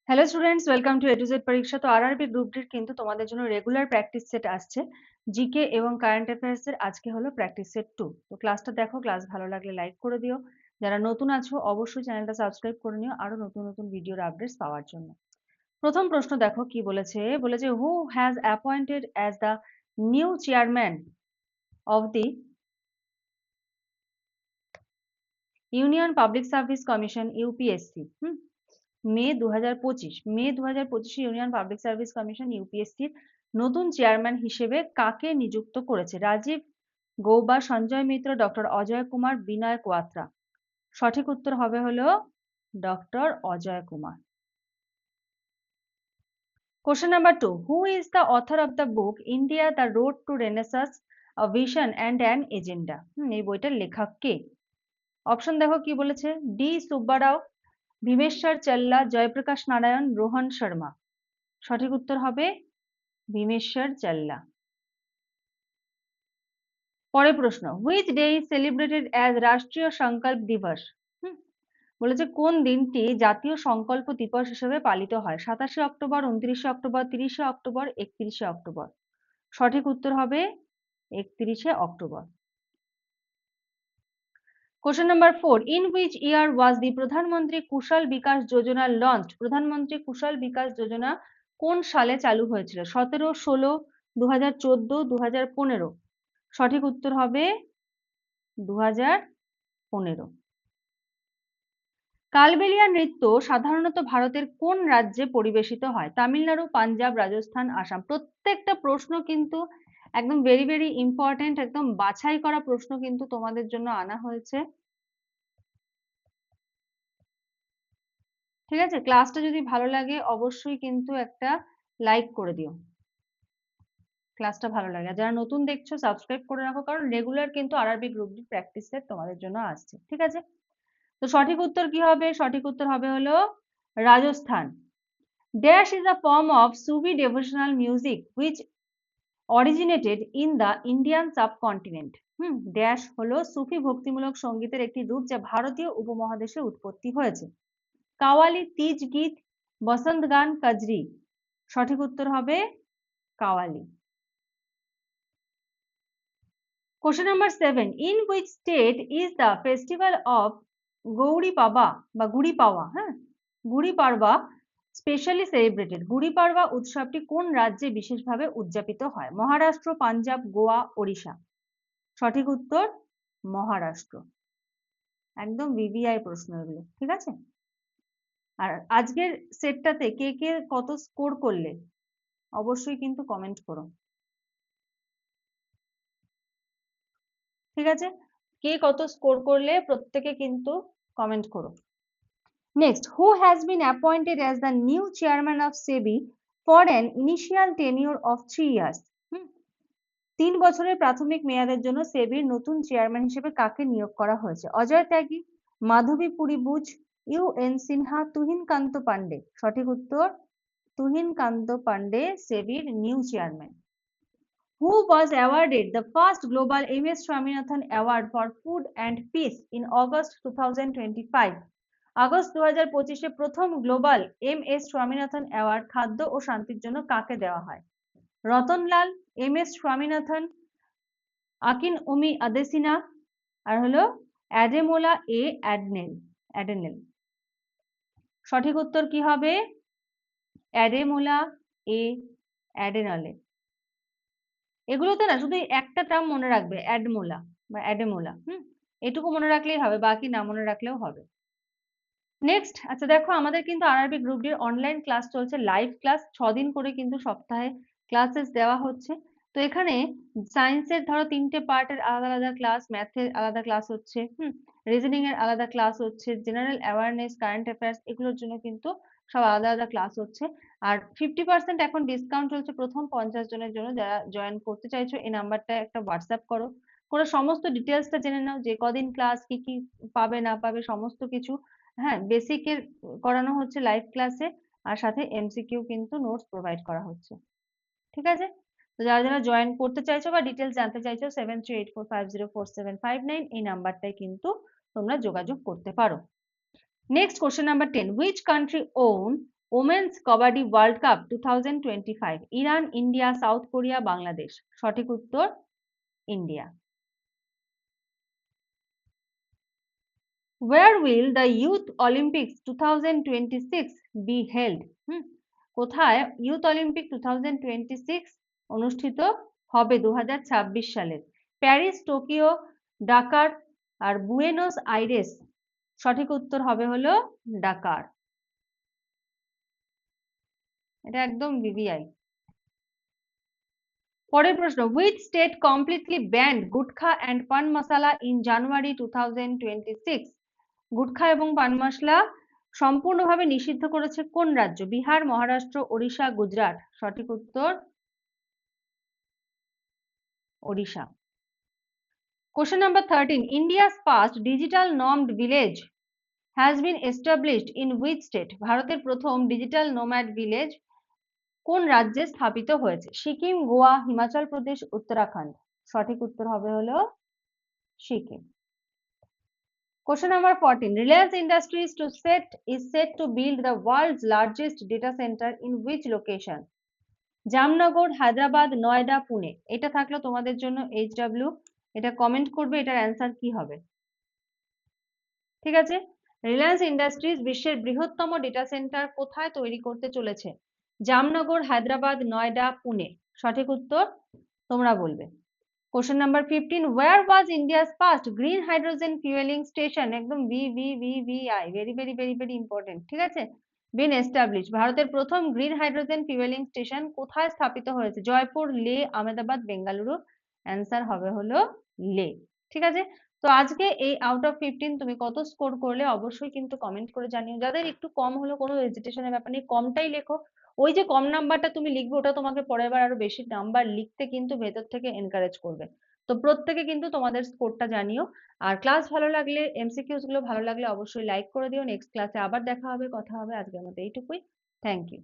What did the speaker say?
Hello students, welcome to A to Z পরীক্ষা। তো RRB group ডির কিন্তু তোমাদের জন্য রেগুলার প্র্যাকটিস সেট আসছে জিকে এবং কারেন্ট অ্যাফেয়ার্স এর। আজকে হলো প্র্যাকটিস সেট 2। তো ক্লাসটা দেখো, ক্লাস ভালো লাগলে লাইক করে দিও। যারা নতুন আছো অবশ্যই চ্যানেলটা সাবস্ক্রাইব করে নিও আরো নতুন নতুন ভিডিওর আপডেটস পাওয়ার জন্য। প্রথম প্রশ্ন দেখো কি বলেছে। বলেছে who has appointed as the new chairman of the union public service commission UPSC. May 2025 union public service commission ইউপিএসসির নতুন চেয়ারম্যান হিসেবে কাকে নিযুক্ত করেছে? রাজীব গৌবা, সঞ্জয় মিত্র, ডক্টর অজয় কুমার, বিনয় কোয়াত্রা। সঠিক উত্তর হবে হলো doctor Ajay Kumar. Question number 2, who is the author of the book India the road to renaissance, a vision and an agenda? এই বইটার লেখক কে? অপশন দেখো কি বলেছে। ডি সুব্বারাও, ভীমেশ্বর চাল্লা, জয়প্রকাশ নারায়ণ, রোহন শর্মা। সঠিক উত্তর হবে ভীমেশ্বর চাল্লা। পরের প্রশ্ন, which day is celebrated as রাষ্ট্রীয় সংকল্প দিবস? বলেছে কোন দিনটি জাতীয় সংকল্প দিবস হিসেবে পালিত হয়? 27 অক্টোবর, 29 অক্টোবর, 30 অক্টোবর, 31 অক্টোবর। সঠিক উত্তর হবে 31 October. Question number 4, in which year was the Pradhan Mantri Kaushal Vikas Yojana launch? প্রধানমন্ত্রী কুশল বিকাশ যোজনা কোন সালে চালু হয়েছিল? 17, 16, 2014, 2015। সঠিক উত্তর হবে 2015। কালবেলিয়া নৃত্য সাধারণত ভারতের কোন রাজ্যে পরিবেশিত হয়? তামিলনাড়ু, পাঞ্জাব, রাজস্থান, আসাম। প্রত্যেকটা প্রশ্ন কিন্তু একদম ভেরি ভেরি ইম্পর্টেন্ট, একদম বাছাই করা প্রশ্ন কিন্তু তোমাদের জন্য আনা হয়েছে। ঠিক আছে, ক্লাসটা যদি ভালো লাগে অবশ্যই কিন্তু একটা লাইক করে দিও। ক্লাসটা ভালো লাগে, আর যারা নতুন দেখছো সাবস্ক্রাইব করে রাখো, কারণ রেগুলার কিন্তু RRB group D practice set তোমাদের জন্য আসছে। ঠিক আছে, তো সঠিক উত্তর কি হবে? সঠিক উত্তর হবে হলো Rajasthan. Dash is a form of Sufi devotional music which originated in the Indian subcontinent. Dash হলো সুফি ভক্তিমূলক সঙ্গীতের একটি রূপ যা ভারতীয় উপমহাদেশে উৎপত্তি হয়েছে। কাওয়ালি, তিজ গীত, বসন্ত গান, কাজরি। সঠিক উত্তর হবে qawwali. Question number 7, in which state is the festival of Gudi Padwa বা গুড়ি পাওয়া গুড়ি পাড়বা স্পেশালি সেলিব্রেটেড? গুড়ি পাড়বা উৎসবটি কোন রাজ্যে বিশেষভাবে উদযাপিত হয়? মহারাষ্ট্র, পাঞ্জাব, গোয়া, ওড়িশা। সঠিক উত্তর মহারাষ্ট্র। একদম ভিভিআই প্রশ্ন এগুলো। ঠিক আছে, আর আজকের সেটটাতে কে কে কত স্কোর করলে অবশ্যই কিন্তু কমেন্ট করো। ঠিক আছে, কে কত স্কোর করলে প্রত্যেকে কিন্তু কমেন্ট করো। Next, who has been appointed as the new chairman of SEBI for an initial tenure of 3 years? 3 বছরের প্রাথমিক মেয়াদের জন্য সেবির নতুন চেয়ারম্যান হিসেবে কাকে নিয়োগ করা হয়েছে? অজয় ত্যাগী, মাধবী পুরী বুচ, ইউ.এন. সিনহা, তুহিন কান্ত পান্ডে। সঠিক উত্তর তুহিন কান্ত পান্ডে সেবির new chairman. Who was awarded the first global MS Swaminathan Award for Food and Peace in August 2025? August 2025-এ প্রথম গ্লোবাল MS স্বামীনাথন অ্যাওয়ার্ড খাদ্য ও শান্তির জন্য কাকে দেওয়া হয়? রতনলাল, MS স্বামীনাথন, আকিন উমি আদেসিনা, আর হলো অ্যাডেমোলা এ অ্যাডেনেল। সঠিক উত্তর কি হবে? অ্যাডেমোলা এ অ্যাডেনলে। এগুলোতে না শুধু একটা টার্ম মনে রাখবে, অ্যাডমোলা বা অ্যাডেমোলা। এটুকু মনে রাখলেই হবে, বাকি না মনে রাখলেও হবে। নেক্সট, আচ্ছা দেখো, আমাদের কিন্তু আরআরবি গ্রুপ ডির অনলাইন ক্লাস চলছে, লাইভ ক্লাস 6 দিন করে কিন্তু সপ্তাহে ক্লাসেস দেওয়া হচ্ছে। তো এখানে সায়েন্সের ধরো 3টে পার্টের আলাদা আলাদা ক্লাস, ম্যাথের আলাদা ক্লাস হচ্ছে, রিজনিং এর আলাদা ক্লাস হচ্ছে, জেনারেল অ্যাওয়ারনেস, কারেন্ট অ্যাফেয়ার্স এগুলোর জন্য কিন্তু সব আলাদা আলাদা ক্লাস হচ্ছে। আর 50% এখন ডিসকাউন্ট চলছে প্রথম 50 জনের জন্য। যারা জয়েন করতে চাইছো এই নাম্বারটা একটা হোয়াটসঅ্যাপ করো, করে সমস্ত ডিটেলসটা জেনে নাও যে কদিন ক্লাস, কি কি পাবে না পাবে সমস্ত কিছু। বেসিকের করানো হচ্ছে লাইভ ক্লাসে, আর সাথে এমসিকিউ কিন্তু নোটস প্রোভাইড করা হচ্ছে। ঠিক আছে, তো যারা যারা জয়েন করতে চাইছো বা ডিটেলস জানতে চাইছো 7384504759 এই নাম্বারটায় কিন্তু তোমরা যোগাযোগ করতে পারো। Next, question number 10, which country won women's kabaddi world cup 2025, Iran, India, South Korea, Bangladesh. সঠিক উত্তর India. Where will the Youth Olympics 2026 be held? কোথায় ইউথ অলিম্পিক 2026 অনুষ্ঠিত হবে 2026 সালে? প্যারিস, টোকিও, ডাকার আর বুয়েনোস আইরেস। সঠিক উত্তর হবে হলো ডাকার। এটা একদম বিবিআই। পরের প্রশ্ন, which state completely banned gutkha and পান মশালা in January 2026? গুটখা এবং পান মশলা সম্পূর্ণভাবে নিষিদ্ধ করেছে কোন রাজ্য? বিহার, মহারাষ্ট্র, ওড়িশা, গুজরাট। সঠিক উত্তর Odisha. Question number 13. India's first digital normed village has been established in which state? ভারতের প্রথম ডিজিটাল নোম্যাড ভিলেজ কোন রাজ্যে স্থাপিত হয়েছে? সিকিম, গোয়া, হিমাচল প্রদেশ, উত্তরাখণ্ড। সঠিক উত্তর হবে হলো Sikkim. Question number 14. Reliance Industries is set to build the world's largest data center in which location? Jamnagar, Hyderabad, Noida, Pune. এটা থাকলো তোমাদের জন্য HW, এটা কমেন্ট করবে এটার অ্যান্সার কি হবে। ঠিক আছে, রিলায়েন্স ইন্ডাস্ট্রিজ বিশ্বের বৃহত্তম ডেটা সেন্টার কোথায় তৈরি করতে চলেছে? জামনগর, হায়দ্রাবাদ, নয়ডা, পুনে। সঠিক উত্তর তোমরা বলবে। Question number 15. Where was India's first green hydrogen fueling station? একদম VVVVI, very important। ঠিক আছে, been established, ভারতের প্রথম গ্রিন হাইড্রোজেন ফুয়েলিং স্টেশন কোথায় স্থাপিত হয়েছে? জয়পুর, লে, আহমেদাবাদ, বেঙ্গালুরু। অ্যান্সার হবে হলো লে। ঠিক আছে, তো আজকে এই আউট অফ 15 তুমি কত স্কোর করলে অবশ্যই কিন্তু কমেন্ট করে জানিও। যাদের একটু কম হলো কোনো হেজিটেশনের ব্যাপার নেই, কমটাই লেখো। ওই যে কম নাম্বারটা তুমি লিখবে ওটা তোমাকে পরের বার আরো বেশি নাম্বার লিখতে কিন্তু ভেতর থেকে এনকারেজ করবে। তো প্রত্যেকে কিন্তু তোমাদের স্কোরটা জানিও। আর ক্লাস ভালো লাগলে, এমসিকিউস গুলো ভালো লাগলে অবশ্যই লাইক করে দিও। নেক্সট ক্লাসে আবার দেখা হবে, কথা হবে। আজকের মতো এইটুকুই। Thank you.